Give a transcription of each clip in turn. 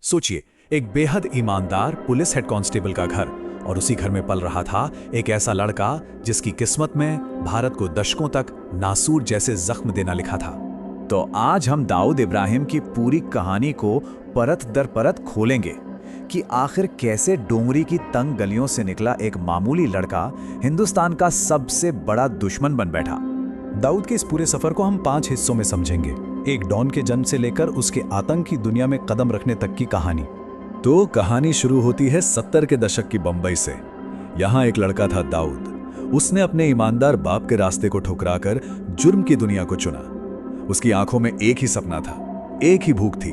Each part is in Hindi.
सोचिए, एक बेहद ईमानदार पुलिस हेड कांस्टेबल का घर, और उसी घर में पल रहा था एक ऐसा लड़का जिसकी किस्मत में भारत को दशकों तक नासूर जैसे जख्म देना लिखा था। तो आज हम दाऊद इब्राहिम की पूरी कहानी को परत दर परत खोलेंगे कि आखिर कैसे डोंगरी की तंग गलियों से निकला एक मामूली लड़का हिंदुस्तान का सबसे बड़ा दुश्मन बन बैठा। दाऊद के इस पूरे सफर को हम 5 हिस्सों में समझेंगे, एक डॉन के जन्म से लेकर उसके आतंक की दुनिया में कदम रखने तक की कहानी। तो कहानी शुरू होती है 70 के दशक की बंबई से। यहाँ एक लड़का था दाऊद। उसने अपने ईमानदार बाप के रास्ते को ठुकराकर जुर्म की दुनिया को चुना। उसकी आंखों में एक ही सपना था, एक ही भूख थी,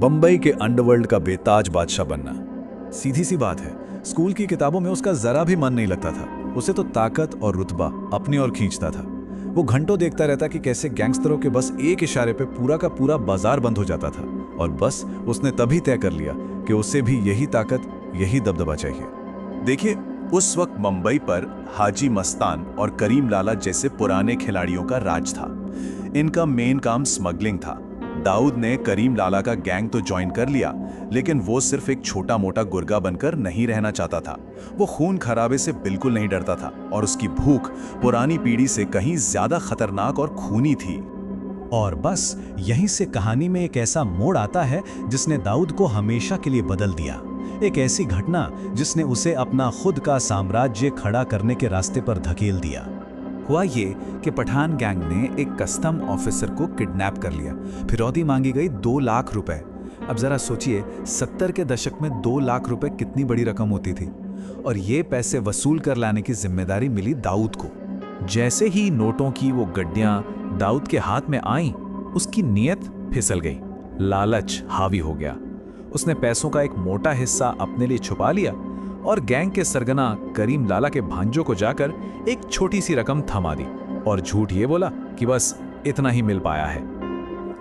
बंबई के अंडरवर्ल्ड का बेताज बादशाह बनना। सीधी सी बात है, स्कूल की किताबों में उसका जरा भी मन नहीं लगता था। उसे तो ताकत और रुतबा अपनी ओर खींचता था। वो घंटों देखता रहता कि कैसे गैंगस्टरों के बस एक इशारे पे पूरा का पूरा बाजार बंद हो जाता था, और बस उसने तभी तय कर लिया कि उसे भी यही ताकत, यही दबदबा चाहिए। देखिए, उस वक्त मुंबई पर हाजी मस्तान और करीम लाला जैसे पुराने खिलाड़ियों का राज था। इनका मेन काम स्मगलिंग था। दाऊद ने करीम लाला का गैंग तो ज्वाइन कर लिया, लेकिन वो सिर्फ एक छोटा मोटा गुर्गा बनकर नहीं रहना चाहता था। वो खून खराबे से बिल्कुल नहीं डरता था, और उसकी भूख पुरानी पीढ़ी से कहीं ज्यादा खतरनाक और खूनी थी। और बस यहीं से कहानी में एक ऐसा मोड़ आता है जिसने दाऊद को हमेशा के लिए बदल दिया। एक ऐसी घटना जिसने उसे अपना खुद का साम्राज्य खड़ा करने के रास्ते पर धकेल दिया। हुआ ये कि पठान गैंग ने एक कस्टम ऑफिसर को किडनैप कर लिया। फिरौती मांगी गई 2 लाख रुपए। अब जरा सोचिए, 70 के दशक में 2 लाख रुपए कितनी बड़ी रकम होती थी, और ये पैसे वसूल कर लाने की जिम्मेदारी मिली दाऊद को। जैसे ही नोटों की वो गड्डियां दाऊद के हाथ में आईं, उसकी नीयत फिसल गई। लालच हावी हो गया। उसने पैसों का एक मोटा हिस्सा अपने लिए छुपा लिया और गैंग के सरगना करीम लाला के भांजों को जाकर एक छोटी सी रकम थमा दी, और झूठ ये बोला कि बस इतना ही मिल पाया है।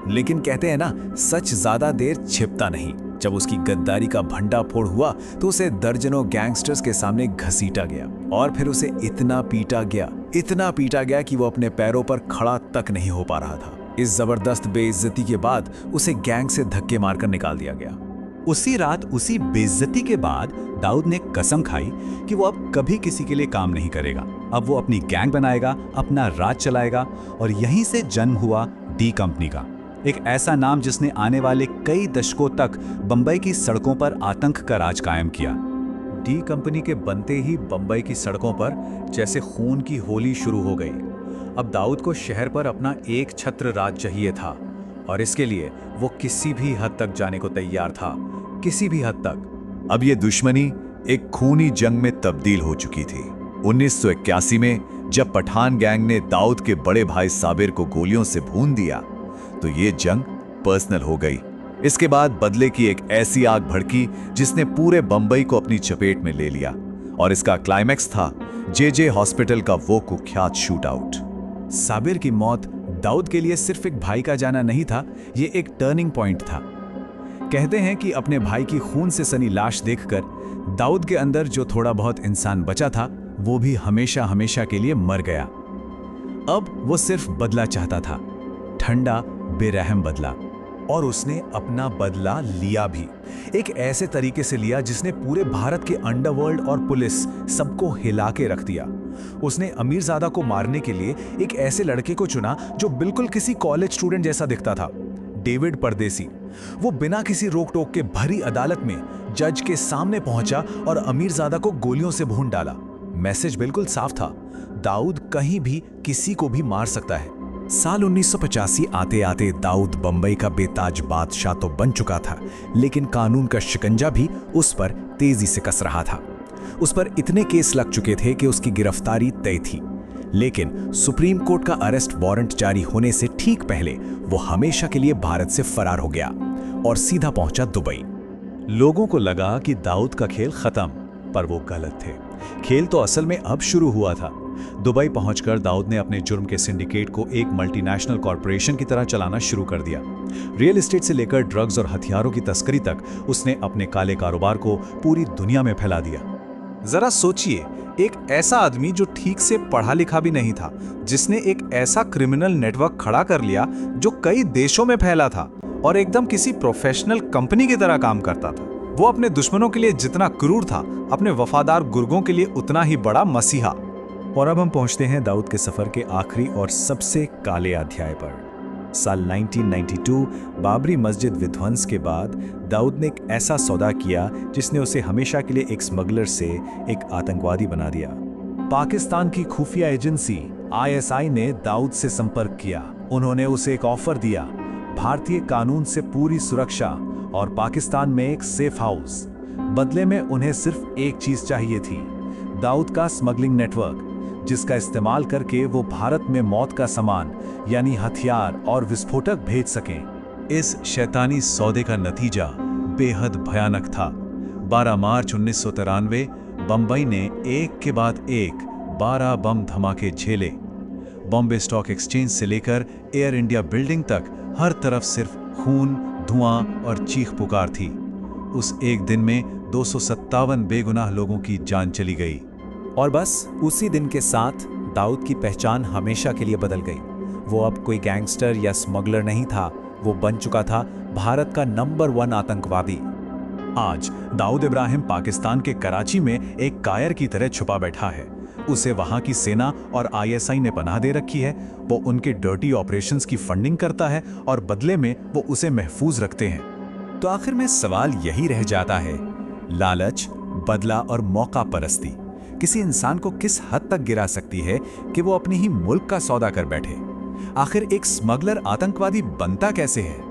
लेकिन कहते हैं ना, सच ज्यादा देर छिपता नहीं। जब उसकी गद्दारी का भंडाफोड़ हुआ तो उसे दर्जनों गैंगस्टर्स के सामने घसीटा गया, और फिर उसे इतना पीटा गया कि वो अपने पैरों पर खड़ा तक नहीं हो पा रहा था। इस जबरदस्त बेइज्जती के बाद उसे गैंग से धक्के मारकर निकाल दिया गया। उसी रात, उसी बेइज्जती के बाद दाऊद ने कसम खाई कि वो अब कभी किसी के लिए काम नहीं करेगा। अब वो अपनी गैंग बनाएगा, अपना राज चलाएगा, और यहीं से जन्म हुआ डी कंपनी का। एक ऐसा नाम जिसने आने वाले कई दशकों तक बंबई की सड़कों पर आतंक का राज कायम किया। डी कंपनी के बनते ही बंबई की सड़कों पर जैसे खून की होली शुरू हो गई। अब दाऊद को शहर पर अपना एक छत्र राज चाहिए था, और इसके लिए वो किसी भी हद तक जाने को तैयार था, किसी भी हद तक। अब ये दुश्मनी एक खूनी जंग में तब्दील हो चुकी थी। 1981 में जब पठान गैंग ने दाऊद के बड़े भाई साबिर को गोलियों से भून दिया, तो ये जंग पर्सनल हो गई। इसके बाद बदले की एक ऐसी आग भड़की जिसने पूरे बंबई को अपनी चपेट में ले लिया, और इसका क्लाइमैक्स था जे हॉस्पिटल का वो कुख्यात शूट आउट। साबिर की मौत दाऊद के लिए सिर्फ एक भाई का जाना नहीं था, ये एक टर्निंग पॉइंट था। कहते हैं कि अपने भाई की खून से सनी लाश देखकर दाऊद के अंदर जो थोड़ा बहुत इंसान बचा था, वो भी हमेशा हमेशा के लिए मर गया। अब वो सिर्फ बदला चाहता था, ठंडा बेरहम बदला। और उसने अपना बदला लिया भी, एक ऐसे तरीके से लिया जिसने पूरे भारत के अंडरवर्ल्ड और पुलिस सबको हिला के रख दिया। उसने अमीरजादा को मारने के लिए एक ऐसे लड़के को चुना जो बिल्कुल किसी कॉलेज स्टूडेंट जैसा दिखता था, डेविड परदेसी। वो बिना किसी रोक टोक के भरी अदालत में जज के सामने पहुंचा और अमीरजादा को गोलियों से भून डाला। मैसेज बिल्कुल साफ था, दाऊद कहीं भी किसी को भी मार सकता है। साल 1985 आते आते दाऊद बंबई का बेताज बादशाह तो बन चुका था, लेकिन कानून का शिकंजा भी उस पर तेजी से कस रहा था। उस पर इतने केस लग चुके थे कि उसकी गिरफ्तारी तय थी। लेकिन सुप्रीम कोर्ट का अरेस्ट वारंट जारी होने से ठीक पहले वो हमेशा के लिए भारत से फरार हो गया और सीधा पहुंचा दुबई। लोगों को लगा कि दाऊद का खेल खत्म, पर वो गलत थे। खेल तो असल में अब शुरू हुआ था। दुबई पहुंचकर दाऊद ने अपने जुर्म के सिंडिकेट को एक मल्टीनेशनल कॉरपोरेशन की तरह चलाना शुरू कर दिया। रियल एस्टेट से लेकर ड्रग्स और हथियारों की तस्करी तक उसने अपने काले कारोबार को पूरी दुनिया में फैला दिया। जरा सोचिए, एक ऐसा आदमी जो ठीक से पढ़ा लिखा भी नहीं था, जिसने एक ऐसा क्रिमिनल नेटवर्क खड़ा कर लिया जो कई देशों में फैला था, और एकदम किसी प्रोफेशनल कंपनी की तरह काम करता था। वो अपने दुश्मनों के लिए जितना क्रूर था, अपने वफादार गुर्गों के लिए उतना ही बड़ा मसीहा। और अब हम पहुंचते हैं दाऊद के सफर के आखिरी और सबसे काले अध्याय पर। साल 1992 बाबरी मस्जिद विध्वंस के बाद दाऊद ने एक ऐसा सौदा किया जिसने उसे हमेशा के लिए एक स्मगलर से एक आतंकवादी बना दिया। पाकिस्तान की खुफिया एजेंसी ISI ने दाऊद से संपर्क किया। उन्होंने उसे एक ऑफर दिया, भारतीय कानून से पूरी सुरक्षा और पाकिस्तान में एक सेफ हाउस। बदले में उन्हें सिर्फ एक चीज चाहिए थी, दाऊद का स्मगलिंग नेटवर्क, जिसका इस्तेमाल करके वो भारत में मौत का सामान यानी हथियार और विस्फोटक भेज सकें। इस शैतानी सौदे का नतीजा बेहद भयानक था। 12 मार्च 1993 बंबई ने एक के बाद एक 12 बम धमाके झेले। बॉम्बे स्टॉक एक्सचेंज से लेकर एयर इंडिया बिल्डिंग तक हर तरफ सिर्फ खून, धुआं और चीख पुकार थी। उस एक दिन में 257 बेगुनाह लोगों की जान चली गई। और बस उसी दिन के साथ दाऊद की पहचान हमेशा के लिए बदल गई। वो अब कोई गैंगस्टर या स्मगलर नहीं था, वो बन चुका था भारत का नंबर 1 आतंकवादी। आज दाऊद इब्राहिम पाकिस्तान के कराची में एक कायर की तरह छुपा बैठा है। उसे वहां की सेना और ISI ने पनाह दे रखी है। वो उनके डर्टी ऑपरेशंस की फंडिंग करता है और बदले में वो उसे महफूज रखते हैं। तो आखिर में सवाल यही रह जाता है, लालच, बदला और मौका परस्ती किसी इंसान को किस हद तक गिरा सकती है कि वो अपने ही मुल्क का सौदा कर बैठे। आखिर एक स्मगलर आतंकवादी बनता कैसे है?